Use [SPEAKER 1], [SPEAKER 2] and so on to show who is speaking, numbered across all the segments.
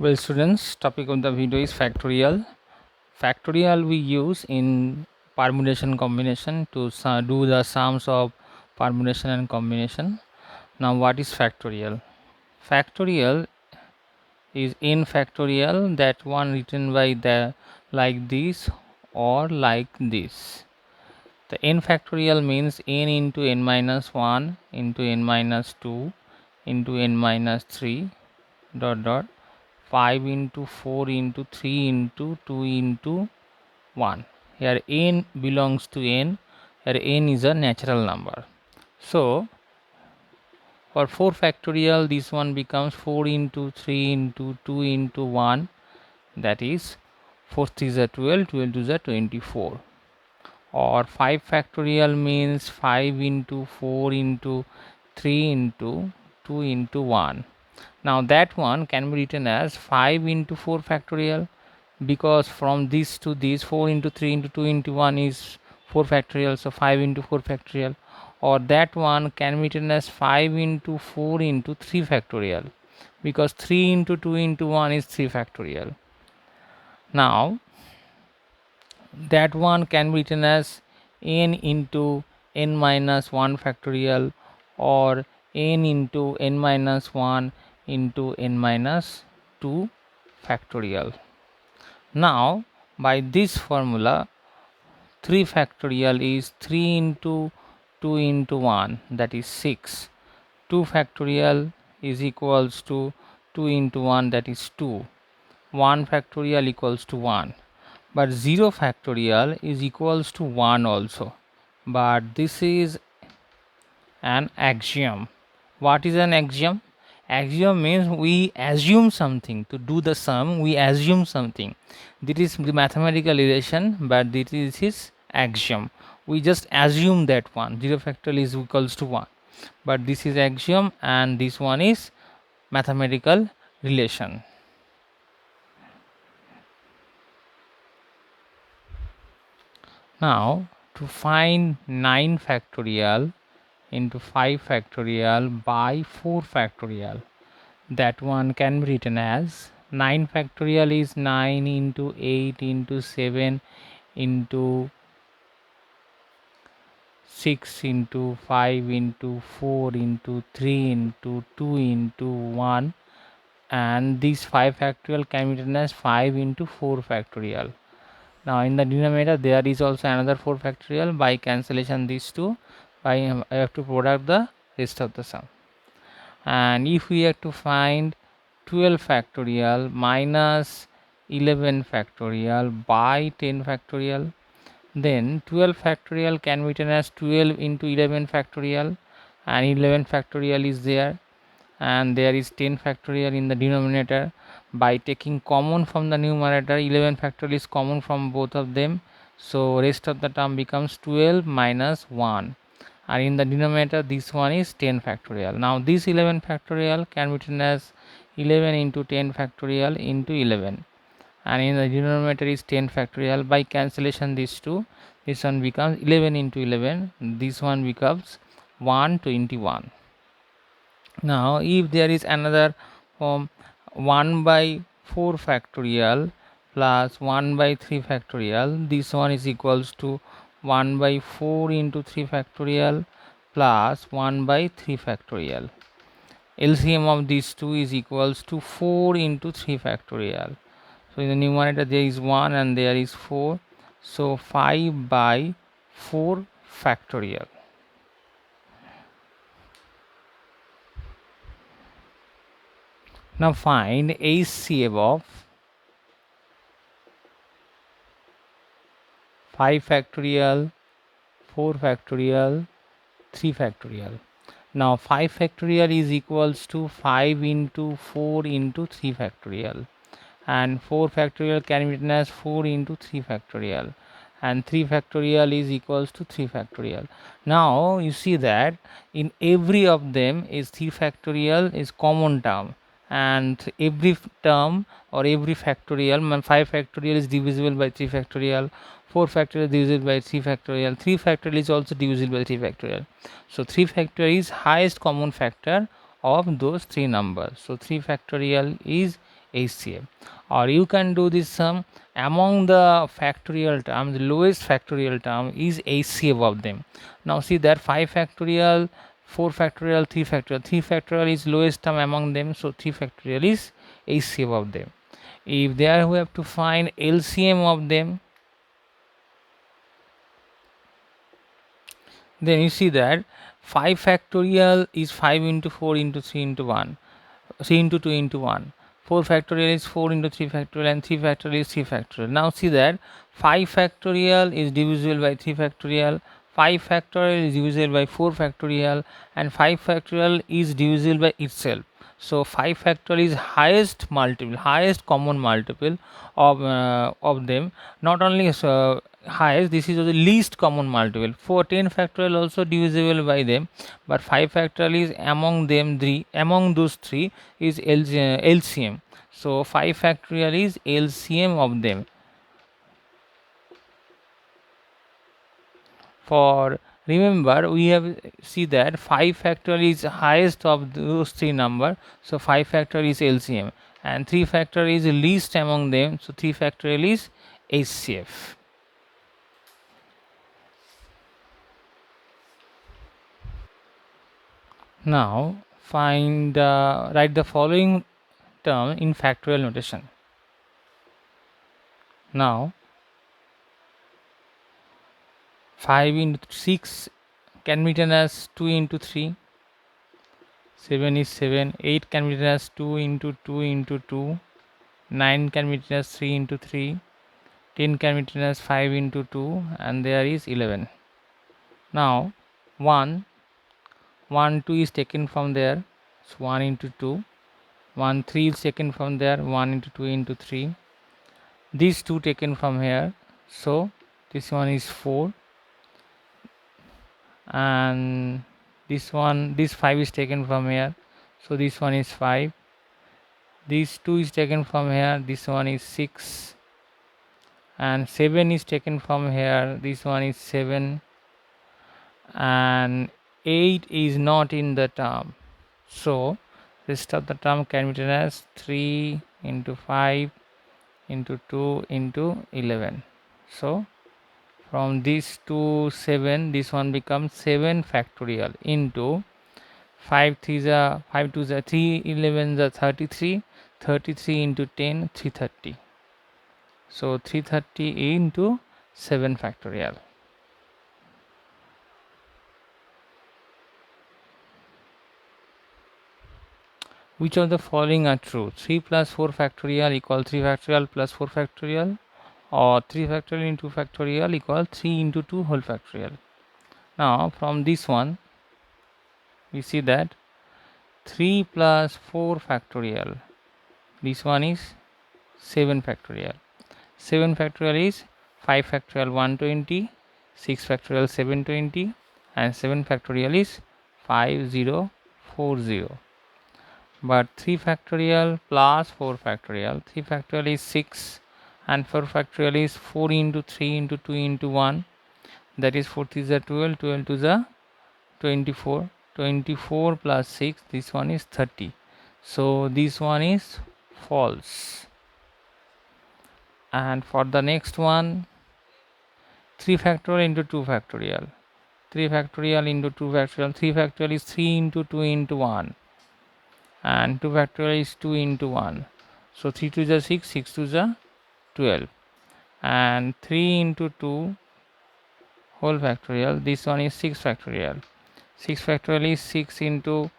[SPEAKER 1] Well, students, topic of the video is factorial. Factorial we use in permutation combination to do the sums of permutation and combination. Now, what is factorial? Factorial is n factorial, that one written by the like this or like this. The n factorial means n into n minus 1 into n minus 2 into n minus 3 dot dot 5 into 4 into 3 into 2 into 1. Here n belongs to n. Here n is a natural number. So for 4 factorial, this one becomes 4 into 3 into 2 into 1, that is 4 3 is a 12, 12 is a 24. Or 5 factorial means 5 into 4 into 3 into 2 into 1. Now that one can be written as 5 into 4 factorial, because from this to this 4 into 3 into 2 into 1 is 4 factorial, so 5 into 4 factorial. Or that one can be written as 5 into 4 into 3 factorial, because 3 into 2 into 1 is 3 factorial. Now that one can be written as n into n minus 1 factorial, or n into n minus 1 into n minus 2 factorial. Now by this formula, 3 factorial is 3 into 2 into 1, that is 6. 2 factorial is equals to 2 into 1, that is 2. 1 factorial equals to 1. But 0 factorial is equals to 1 also. But this is an axiom. What is an axiom? Axiom means we assume something. To do the sum, we assume something. This is the mathematical relation, but this is his axiom. We just assume that 1. 0 factorial is equals to 1. But this is axiom, and this one is mathematical relation. Now to find 9 factorial into 5 factorial by 4 factorial, that one can be written as 9 factorial is 9 into 8 into 7 into 6 into 5 into 4 into 3 into 2 into 1, and this 5 factorial can be written as 5 into 4 factorial. Now in the denominator there is also another 4 factorial. By cancellation these two, I have to product the rest of the sum. And if we have to find 12 factorial minus 11 factorial by 10 factorial, then 12 factorial can be written as 12 into 11 factorial, and 11 factorial is there, and there is 10 factorial in the denominator. By taking common from the numerator, 11 factorial is common from both of them, so rest of the term becomes 12 minus 1, and in the denominator this one is 10 factorial. Now this 11 factorial can be written as 11 into 10 factorial into 11, and in the denominator is 10 factorial. By cancellation these two, this one becomes 11 into 11, this one becomes 121. Now if there is another form, 1 by 4 factorial plus 1 by 3 factorial, this one is equals to 1 by 4 into 3 factorial plus 1 by 3 factorial. LCM of these two is equals to 4 into 3 factorial. So in the numerator there is 1 and there is 4, so 5 by 4 factorial. Now find HCF of 5 factorial, 4 factorial, 3 factorial. Now 5 factorial is equals to 5 into 4 into 3 factorial, and 4 factorial can be written as 4 into 3 factorial, and 3 factorial is equals to 3 factorial. Now you see that in every of them is 3 factorial is common term, and every term or every factorial, 5 factorial is divisible by 3 factorial, 4 factorial is divisible by 3 factorial, 3 factorial is also divisible by 3 factorial. So 3 factorial is highest common factor of those three numbers. So 3 factorial is HCF. Or you can do this sum among the factorial term, the lowest factorial term is HCF of them. Now see that 5 factorial, 4 factorial, 3 factorial. 3 factorial is lowest term among them, so 3 factorial is HCF of them. If there we have to find LCM of them, then you see that 5 factorial is 5 into 4 into 3 into 1, 3 into 2 into 1. 4 factorial is 4 into 3 factorial, and 3 factorial is 3 factorial. Now see that 5 factorial is divisible by 3 factorial, 5 factorial is divisible by 4 factorial, and 5 factorial is divisible by itself. So 5 factorial is highest multiple, highest common multiple of them. Not only highest, this is the least common multiple. For 10 factorial also divisible by them, but 5 factorial is among them three, among those three is LCM. So 5 factorial is LCM of them. For remember, we have see that 5 factorial is highest of those three number, so 5 factorial is LCM, and 3 factorial is least among them, so 3 factorial is HCF. Now write the following term in factorial notation. Now 5 into 6 can be written as 2 into 3, 7 is 7, 8 can be written as 2 into 2 into 2, 9 can be written as 3 into 3, 10 can be written as 5 into 2, and there is 11. Now 1 2 is taken from there, so 1 into 2, 1 3 is taken from there, 1 into 2 into 3, these 2 taken from here, so this one is 4, and this 5 is taken from here, so this one is 5, this 2 is taken from here, this one is 6, and 7 is taken from here, this one is 7, and 8 is not in the term, so rest of the term can be written as 3 into 5 into 2 into 11. So from this to 7, this one becomes 7 factorial into 5 3 is 5 2 is 3 11 is 33, 33 into 10 330. So 330 into 7 factorial. Which of the following are true? 3 plus 4 factorial equal 3 factorial plus 4 factorial, or 3 factorial into 2 factorial equal 3 into 2 whole factorial. Now from this one we see that 3 plus 4 factorial, this one is 7 factorial. 7 factorial is 5 factorial 120, 6 factorial 720, and 7 factorial is 5040. But 3 factorial plus 4 factorial, 3 factorial is 6, and 4 factorial is 4 into 3 into 2 into 1, that is 4 is 12, 12 to the 24, 24 plus 6, this one is 30. So this one is false. And for the next one, 3 factorial into 2 factorial, 3 factorial into 2 factorial, 3 factorial is 3 into 2 into 1, and 2 factorial is 2 into 1, so 3 to the 6, 6 to the 12, and 3 into 2 whole factorial, this one is 6 factorial. 6 factorial is 6 into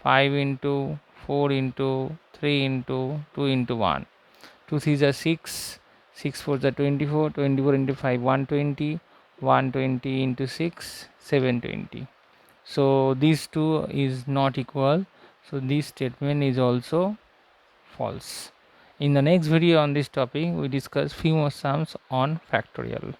[SPEAKER 1] 5 into 4 into 3 into 2 into 1, 2 3 is 6, 6 4 is 24, 24 into 5 120, 120 into 6 720. So these two is not equal, so this statement is also false. In the next video on this topic we discuss few more sums on factorial.